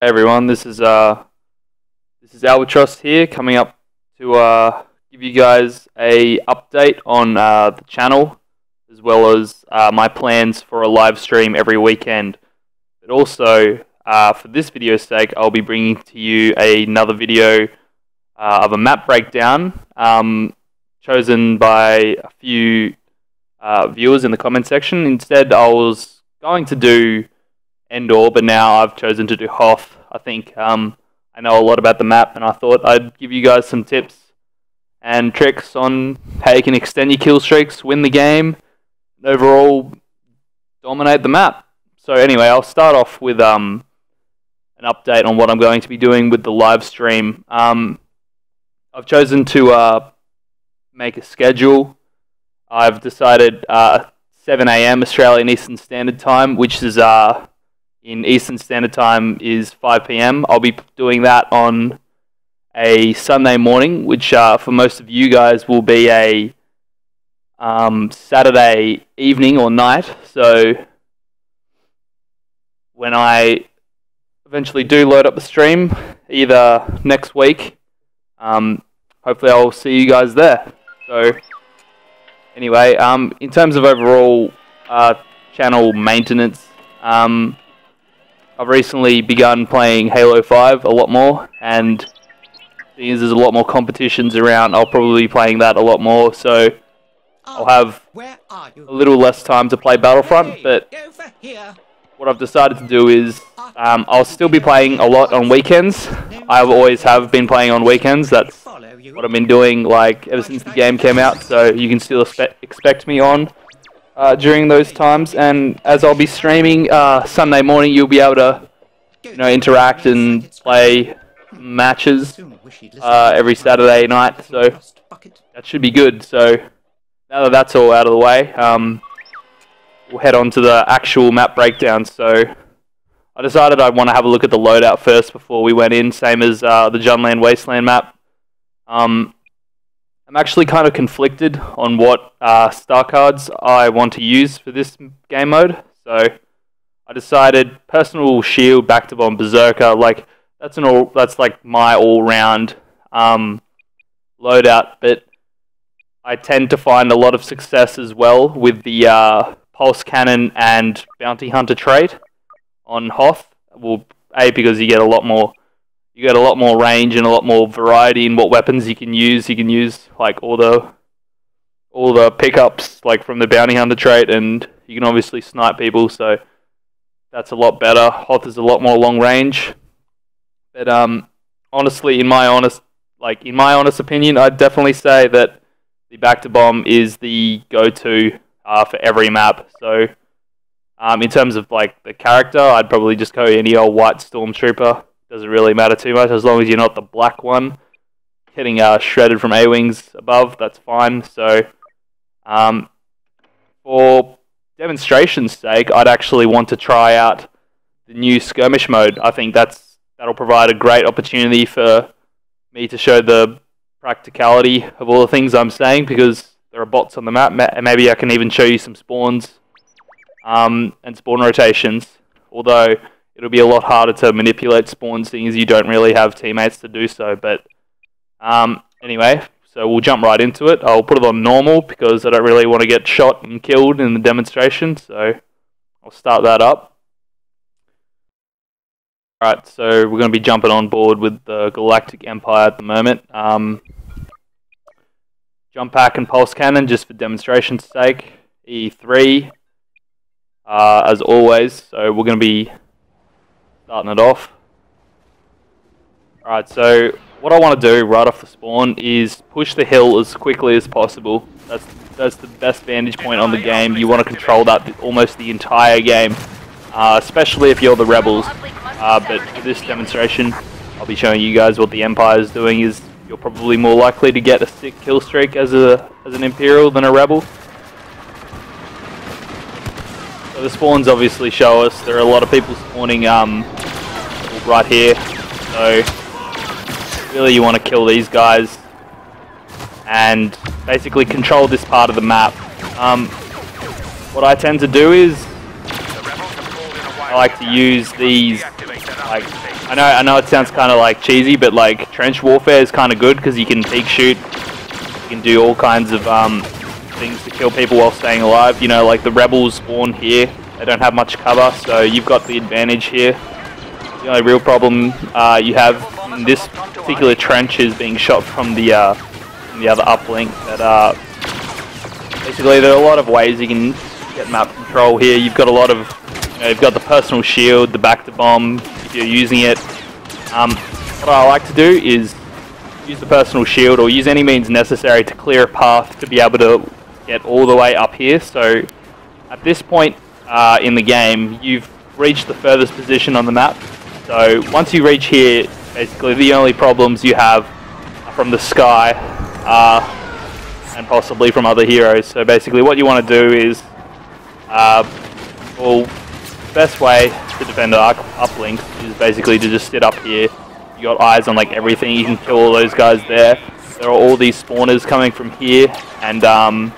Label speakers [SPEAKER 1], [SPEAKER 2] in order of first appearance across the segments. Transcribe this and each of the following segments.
[SPEAKER 1] Hey everyone, this is Albatross here, coming up to give you guys a update on the channel, as well as my plans for a live stream every weekend. But also, for this video's sake, I'll be bringing to you another video of a map breakdown, chosen by a few viewers in the comment section. Instead, I was going to do Endor, but now I've chosen to do Hoth. I think I know a lot about the map, and I thought I'd give you guys some tips and tricks on how you can extend your kill streaks, win the game, and overall dominate the map. So anyway, I'll start off with an update on what I'm going to be doing with the live stream. I've chosen to make a schedule. I've decided 7 AM Australian Eastern Standard Time, which is in Eastern Standard Time is 5 PM. I'll be doing that on a Sunday morning, which for most of you guys will be a Saturday evening or night. So when I eventually do load up the stream, either next week, hopefully I'll see you guys there. So anyway, in terms of overall channel maintenance, I've recently begun playing Halo 5 a lot more, and seeing as there's a lot more competitions around, I'll probably be playing that a lot more, so I'll have a little less time to play Battlefront. But what I've decided to do is I'll still be playing a lot on weekends. I always have been playing on weekends. That's what I've been doing like ever since the game came out, so you can still expect me on during those times. And as I'll be streaming Sunday morning, you'll be able to interact and play matches every Saturday night, so that should be good. So now that that's all out of the way, we'll head on to the actual map breakdown. So I decided I'd want to have a look at the loadout first before we went in, same as the Junland Wasteland map. I'm actually kind of conflicted on what star cards I want to use for this game mode. So I decided Personal Shield, Back to Bomb, Berserker, like that's like my all-round loadout. But I tend to find a lot of success as well with the Pulse Cannon and Bounty Hunter trait on Hoth. Well, because you get a lot more range and a lot more variety in what weapons you can use. You can use like all the pickups like from the Bounty Hunter trait, and you can obviously snipe people, so that's a lot better. Hoth is a lot more long range. But honestly, in my honest opinion, I'd definitely say that the Back to Bomb is the go-to for every map. So in terms of like the character, I'd probably just go any old white stormtrooper. Doesn't really matter too much, as long as you're not the black one getting shredded from A-Wings above, that's fine. So for demonstration's sake, I'd actually want to try out the new skirmish mode. I think that'll provide a great opportunity for me to show the practicality of all the things I'm saying, because there are bots on the map, and maybe I can even show you some spawns and spawn rotations, although it'll be a lot harder to manipulate spawns, seeing as you don't really have teammates to do so. But anyway, so we'll jump right into it. I'll put it on normal because I don't really want to get shot and killed in the demonstration, so I'll start that up. Alright, so we're going to be jumping on board with the Galactic Empire at the moment. Jump pack and Pulse Cannon just for demonstration's sake. E3 as always, so we're going to be starting it off. Alright, so what I want to do right off the spawn is push the hill as quickly as possible. That's the best vantage point on the game. You want to control that almost the entire game, especially if you're the rebels. But for this demonstration, I'll be showing you guys what the Empire is doing. Is you're probably more likely to get a sick kill streak as an Imperial than a Rebel. So the spawns obviously show us there are a lot of people spawning right here, so really you want to kill these guys and basically control this part of the map. What I tend to do is I like to use these, like, I know it sounds kind of like cheesy, but like trench warfare is kind of good because you can peek shoot, you can do all kinds of things to kill people while staying alive. You know, like the rebels spawn here, they don't have much cover, so you've got the advantage here. The only real problem you have in this particular trench is being shot from the other uplink. But basically, there are a lot of ways you can get map control here. You've got a lot of, you've got the personal shield, the back to bomb if you're using it. What I like to do is use the personal shield or use any means necessary to clear a path to be able to get all the way up here. So at this point in the game, you've reached the furthest position on the map. So once you reach here, basically the only problems you have are from the sky and possibly from other heroes. So basically what you want to do is, well, the best way to defend an uplink is basically to just sit up here. You got eyes on like everything, you can kill all those guys there. There are all these spawners coming from here, and I'm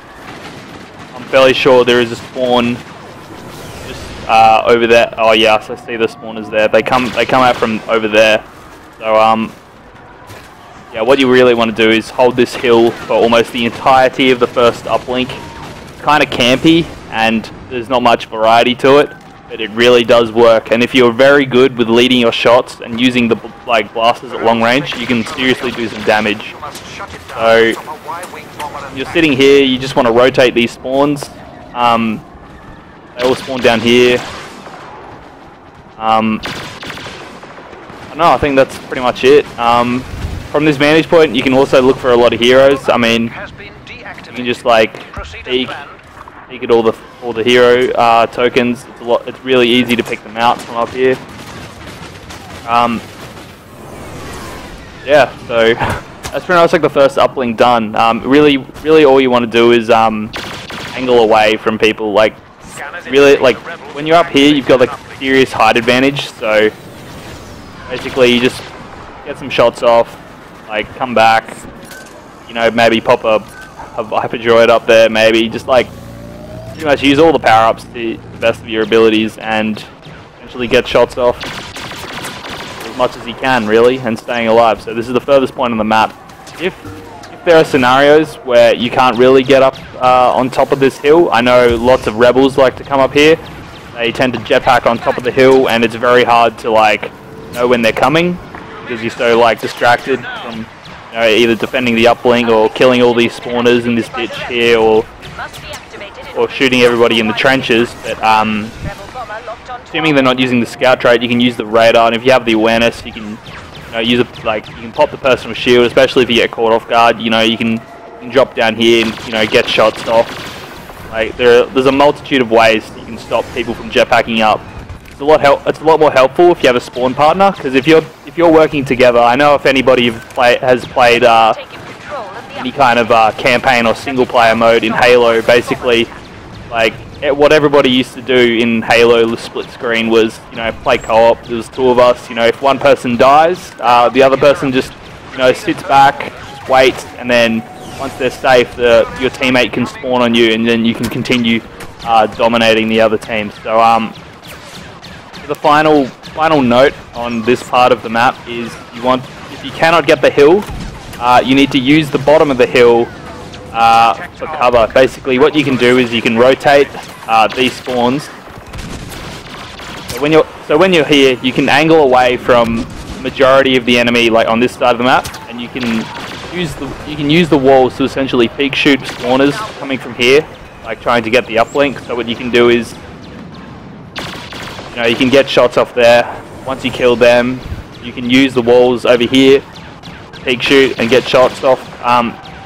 [SPEAKER 1] fairly sure there is a spawn just over there. Oh yes, I see the spawners there. They come out from over there. So yeah, what you really want to do is hold this hill for almost the entirety of the first uplink. It's kind of campy and there's not much variety to it, but it really does work. And if you're very good with leading your shots and using the blasters at long range, you can seriously do some damage. So you're sitting here, you just want to rotate these spawns. They all spawn down here. I don't know, I think that's pretty much it. From this vantage point, you can also look for a lot of heroes. I mean, you can just like peek at all the hero tokens. It's really easy to pick them out from up here. Yeah, so that's pretty much like the first uplink done. Really, all you want to do is angle away from people. Like, really, like when you're up here, you've got like serious height advantage. So basically, you just get some shots off, like come back, you know, maybe pop a Viper droid up there, maybe just like pretty much use all the power-ups to the best of your abilities and eventually get shots off as much as you can, really, and staying alive. So this is the furthest point on the map. If there are scenarios where you can't really get up on top of this hill, I know lots of rebels like to come up here. They tend to jetpack on top of the hill, and it's very hard to like know when they're coming because you're so like distracted from, you know, either defending the uplink or killing all these spawners in this ditch here, or shooting everybody in the trenches. But assuming they're not using the scout trait, you can use the radar, and if you have the awareness, you can use it. Like, you can pop the personal shield, especially if you get caught off guard. You know, you can drop down here and get shots off. Like, there's a multitude of ways that you can stop people from jetpacking up. It's a lot more helpful if you have a spawn partner, because if you're working together, I know if anybody has played any kind of campaign or single player mode in Halo, basically, like what everybody used to do in Halo, the split screen was, play co-op. There was two of us. If one person dies, the other person just, sits back, just waits, and then once they're safe, your teammate can spawn on you, and then you can continue dominating the other team. So, the final note on this part of the map is if you cannot get the hill, you need to use the bottom of the hill for cover. Basically, what you can do is you can rotate these spawns. So when you're here, you can angle away from the majority of the enemy, like on this side of the map, and you can use the walls to essentially peek shoot spawners coming from here, like trying to get the uplink. So what you can do is, you can get shots off there. Once you kill them, you can use the walls over here, peek shoot, and get shots off.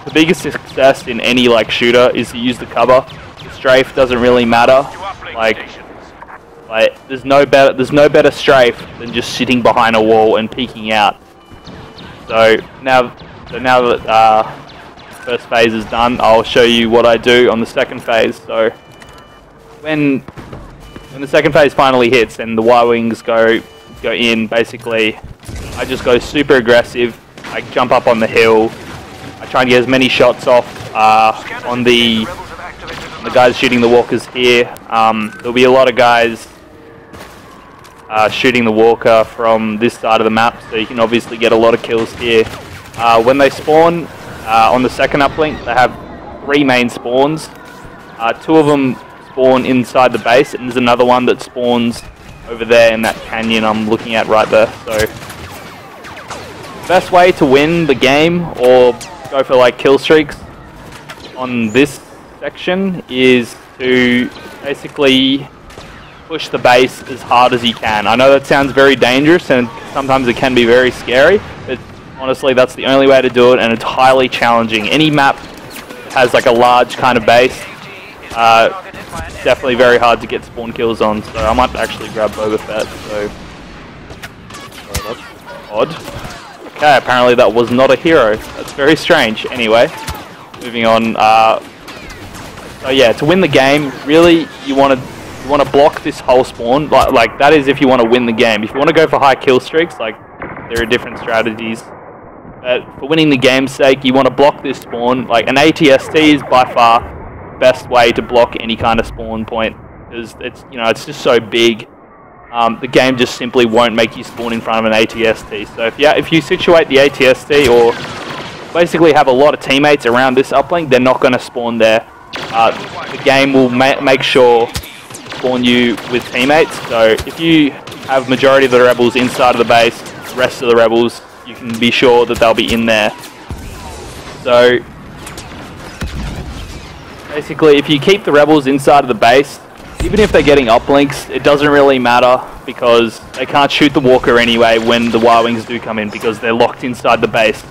[SPEAKER 1] The biggest success in any shooter is to use the cover. The strafe doesn't really matter. Like there's no better strafe than just sitting behind a wall and peeking out. So now that first phase is done, I'll show you what I do on the second phase. So when the second phase finally hits and the Y-wings go in, basically I just go super aggressive. I jump up on the hill. I try and get as many shots off on the guys shooting the walkers here. There'll be a lot of guys shooting the walker from this side of the map, so you can obviously get a lot of kills here. When they spawn on the second uplink, they have 3 main spawns. 2 of them spawn inside the base, and there's another one that spawns over there in that canyon I'm looking at right there. So the best way to win the game or go for like kill streaks on this section is to basically push the base as hard as you can. I know that sounds very dangerous and sometimes it can be very scary, but honestly that's the only way to do it, and it's highly challenging. Any map that has like a large kind of base, it's definitely very hard to get spawn kills on, so I might actually grab Boba Fett, so that's odd. Okay, apparently that was not a hero. That's very strange. Anyway, moving on. So yeah, to win the game, really you want to block this whole spawn. Like that is if you want to win the game. If you want to go for high kill streaks, like there are different strategies. But for winning the game's sake, you want to block this spawn. Like an ATST is by far the best way to block any kind of spawn point, because it's just so big. The game just simply won't make you spawn in front of an ATST. So if you situate the ATST or basically have a lot of teammates around this uplink, they're not going to spawn there. The game will make sure to spawn you with teammates. So if you have majority of the rebels inside of the base, the rest of the rebels, you can be sure that they'll be in there. So basically, if you keep the rebels inside of the base, even if they're getting uplinks, it doesn't really matter because they can't shoot the walker anyway when the Y-Wings do come in because they're locked inside the base.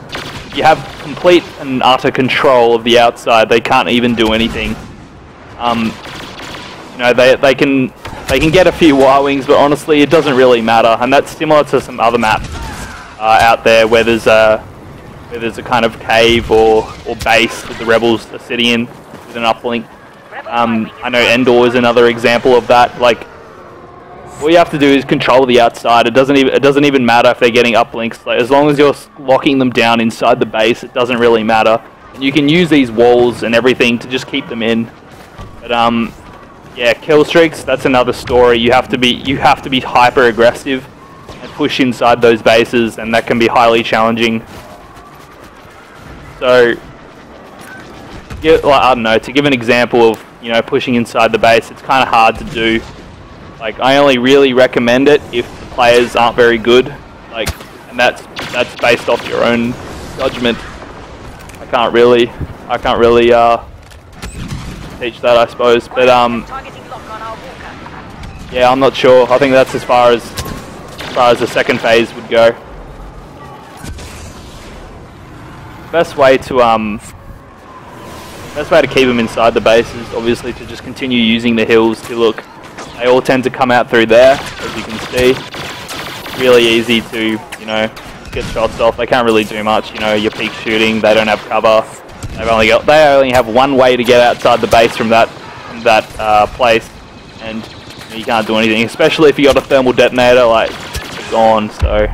[SPEAKER 1] You have complete and utter control of the outside. They can't even do anything. They can get a few Y-Wings, but honestly, it doesn't really matter. And that's similar to some other maps out there where there's a kind of cave or base that the rebels are sitting in with an uplink. I know Endor is another example of that. Like, all you have to do is control the outside. It doesn't even matter if they're getting uplinks. Like, as long as you're locking them down inside the base, it doesn't really matter. And you can use these walls and everything to just keep them in. But yeah, kill streaks, that's another story. You have to be hyper aggressive and push inside those bases, and that can be highly challenging. So I don't know, to give an example of pushing inside the base, it's kind of hard to do. Like, I only really recommend it if the players aren't very good, like, and that's based off your own judgment. I can't really teach that, I suppose, but yeah, I'm not sure. I think that's as far as the second phase would go. Best way to keep them inside the base is obviously to just continue using the hills. Look, they all tend to come out through there, as you can see. Really easy to, get shots off. They can't really do much. Your peak shooting, they don't have cover. They only have one way to get outside the base from that place, and you can't do anything. Especially if you got a thermal detonator, like, it's gone. So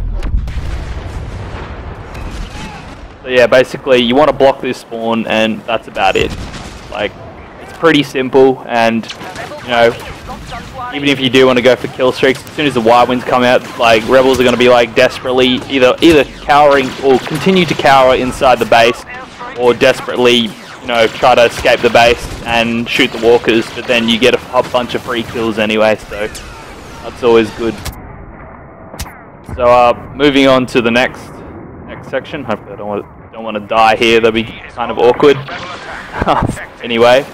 [SPEAKER 1] yeah, basically you want to block this spawn, and that's about it. Like, it's pretty simple, and even if you do want to go for kill streaks, as soon as the Y-Wings come out, like, rebels are going to be like desperately either cowering or continue to cower inside the base, or desperately try to escape the base and shoot the walkers, but then you get a bunch of free kills anyway, so that's always good. So moving on to the next section. Hopefully I don't want to die here, that'd be kind of awkward. Anyway,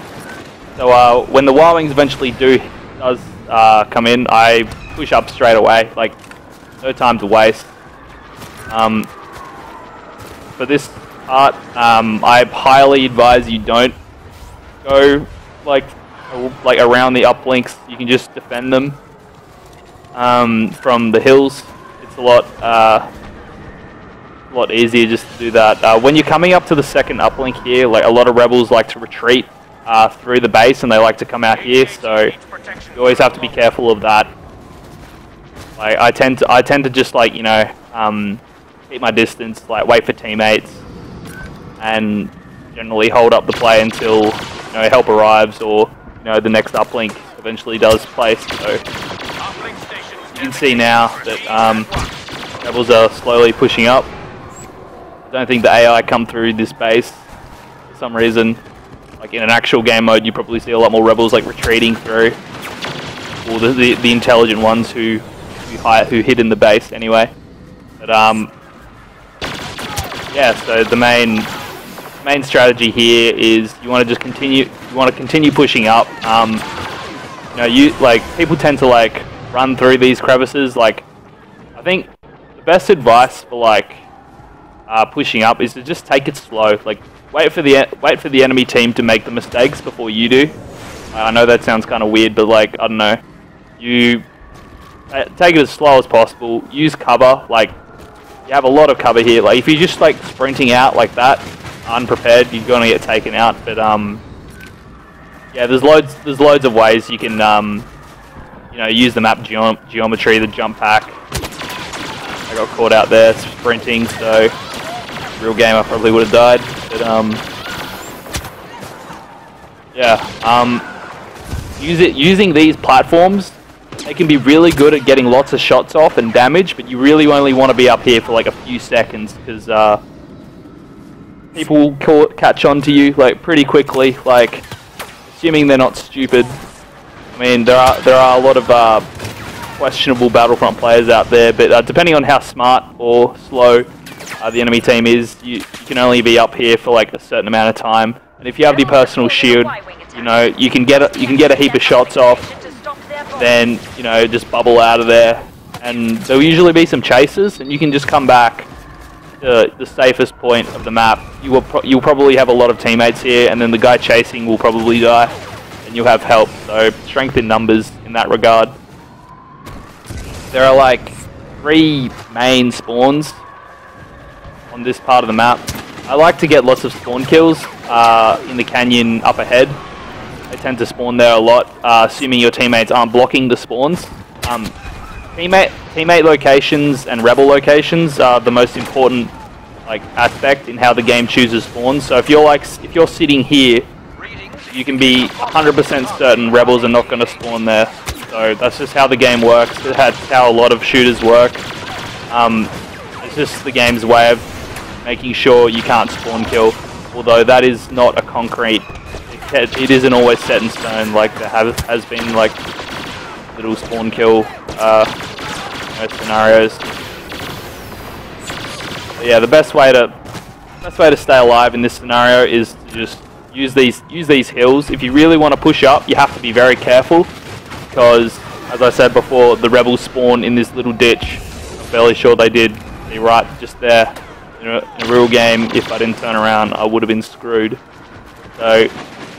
[SPEAKER 1] so when the Y-Wings eventually does come in, I push up straight away, like, no time to waste. For this part, I highly advise you don't go like around the uplinks. You can just defend them from the hills. It's a lot easier just to do that. When you're coming up to the second uplink here, like, a lot of rebels like to retreat through the base, and they like to come out here, so you always have to be careful of that. Like, I tend to just, like, keep my distance, like, wait for teammates, and generally hold up the play until help arrives, or the next uplink eventually does place. So You can see now that rebels are slowly pushing up. I don't think the AI come through this base for some reason. Like in an actual game mode, you probably see a lot more rebels like retreating through, or the intelligent ones who hid in the base anyway. But yeah. So the main strategy here is you want to just continue. You want to continue pushing up. You know, like people tend to like run through these crevices. Like I think the best advice for like pushing up is to just take it slow. Like wait for the enemy team to make the mistakes before you do. I know that sounds kind of weird, but like I don't know, you take it as slow as possible. Use cover. Like you have a lot of cover here. Like if you're just like sprinting out like that, unprepared, you're gonna get taken out. But yeah, there's loads of ways you can you know, use the map geometry, the jump pack. I got caught out there sprinting, so real game I probably would have died. But yeah, using these platforms, they can be really good at getting lots of shots off and damage, but you really only want to be up here for like a few seconds because people catch on to you like pretty quickly. Like, assuming they're not stupid. I mean, there are a lot of questionable Battlefront players out there, but depending on how smart or slow the enemy team is, you can only be up here for like a certain amount of time. And if you have the personal shield, you know, you can get a heap of shots off, then you know, just bubble out of there, and there'll usually be some chasers, and you can just come back to the safest point of the map. You'll probably have a lot of teammates here, and then the guy chasing will probably die, and you'll have help. So strength in numbers in that regard. There are like 3 main spawns on this part of the map. I like to get lots of spawn kills in the canyon up ahead. They tend to spawn there a lot, assuming your teammates aren't blocking the spawns. Teammate locations and rebel locations are the most important like aspect in how the game chooses spawns. So if you're sitting here, you can be 100% certain rebels are not going to spawn there. So that's just how the game works. That's how a lot of shooters work. It's just the game's way of making sure you can't spawn kill. Although that is not a concrete. It isn't always set in stone. Like there has been like little spawn kill scenarios. But yeah, the best way to stay alive in this scenario is to just use these hills. If you really want to push up, you have to be very careful because, as I said before, the rebels spawn in this little ditch. I'm fairly sure they did. They're right just there. In a real game, if I didn't turn around, I would have been screwed. So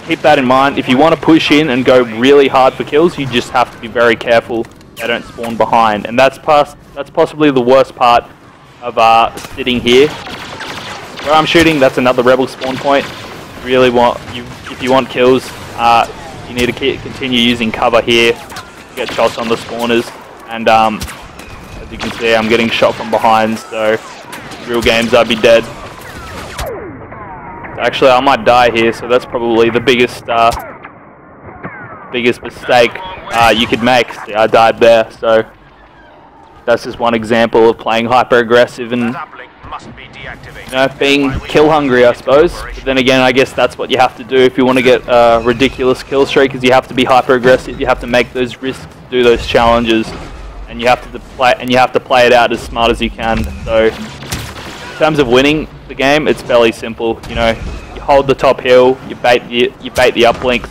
[SPEAKER 1] keep that in mind. If you want to push in and go really hard for kills, you just have to be very careful they don't spawn behind. And that's possibly the worst part of sitting here. Where I'm shooting, that's another rebel spawn point. If you want kills, you need to continue using cover here to get shots on the spawners. And as you can see, I'm getting shot from behind, so real games I'd be dead. Actually, I might die here, so that's probably the biggest mistake you could make. See, I died there, so that's just one example of playing hyper aggressive and, you know, being kill hungry, I suppose. But then again, I guess that's what you have to do if you want to get a ridiculous kill streak. Is you have to be hyper aggressive. You have to make those risks, do those challenges, and you have to play it out as smart as you can. So in terms of winning the game, it's fairly simple. You know, you hold the top hill, you bait the uplinks.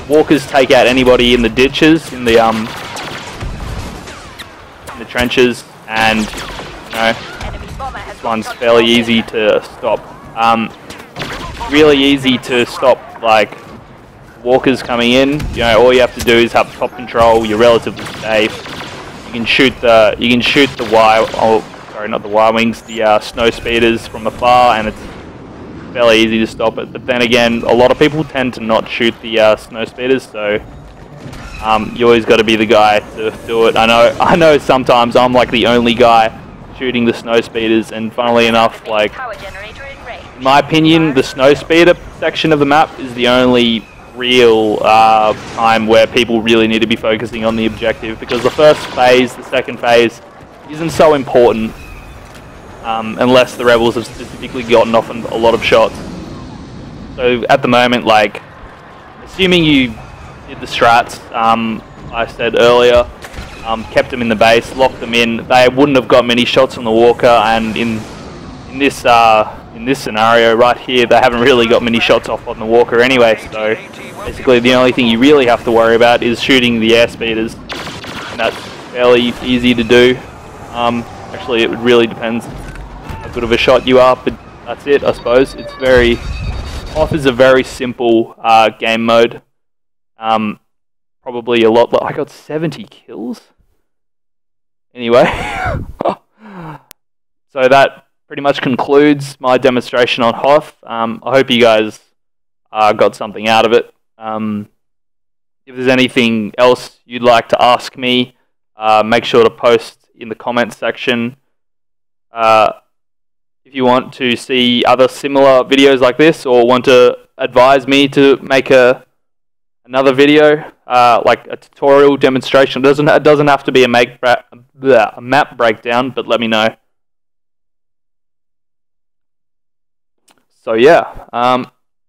[SPEAKER 1] Walkers take out anybody in the ditches, in the trenches, and you know, this one's fairly easy to stop. Really easy to stop like walkers coming in. You know, all you have to do is have top control. You're relatively safe. You can shoot the Y-wings, the snow speeders from afar, and it's fairly easy to stop it. But then again, a lot of people tend to not shoot the snow speeders, so you always got to be the guy to do it. I know sometimes I'm like the only guy shooting the snow speeders, and funnily enough, like in my opinion, the snow speeder section of the map is the only real time where people really need to be focusing on the objective, because the first phase, the second phase, isn't so important unless the rebels have specifically gotten off a lot of shots. So at the moment, like, assuming you did the strats I said earlier, kept them in the base, locked them in, they wouldn't have got many shots on the walker, and in this scenario right here, they haven't really got many shots off on the walker anyway. So basically, the only thing you really have to worry about is shooting the airspeeders, and that's fairly easy to do. Actually, it really depends how good of a shot you are, but that's it, I suppose. It's very Hoth is a very simple game mode. Probably a lot. I got 70 kills. Anyway, so that pretty much concludes my demonstration on Hoth. I hope you guys got something out of it. If there's anything else you'd like to ask me, make sure to post in the comments section. If you want to see other similar videos like this, or want to advise me to make another video, like a tutorial demonstration, it doesn't have to be a map breakdown, but let me know. So yeah,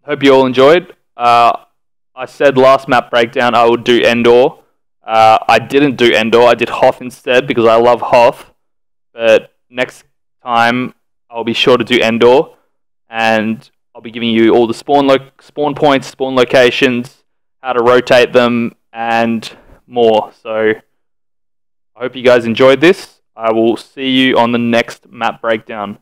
[SPEAKER 1] hope you all enjoyed. I said last map breakdown I would do Endor. I didn't do Endor, I did Hoth instead because I love Hoth. But next time I'll be sure to do Endor, and I'll be giving you all the spawn points, spawn locations, how to rotate them, and more. So I hope you guys enjoyed this. I will see you on the next map breakdown.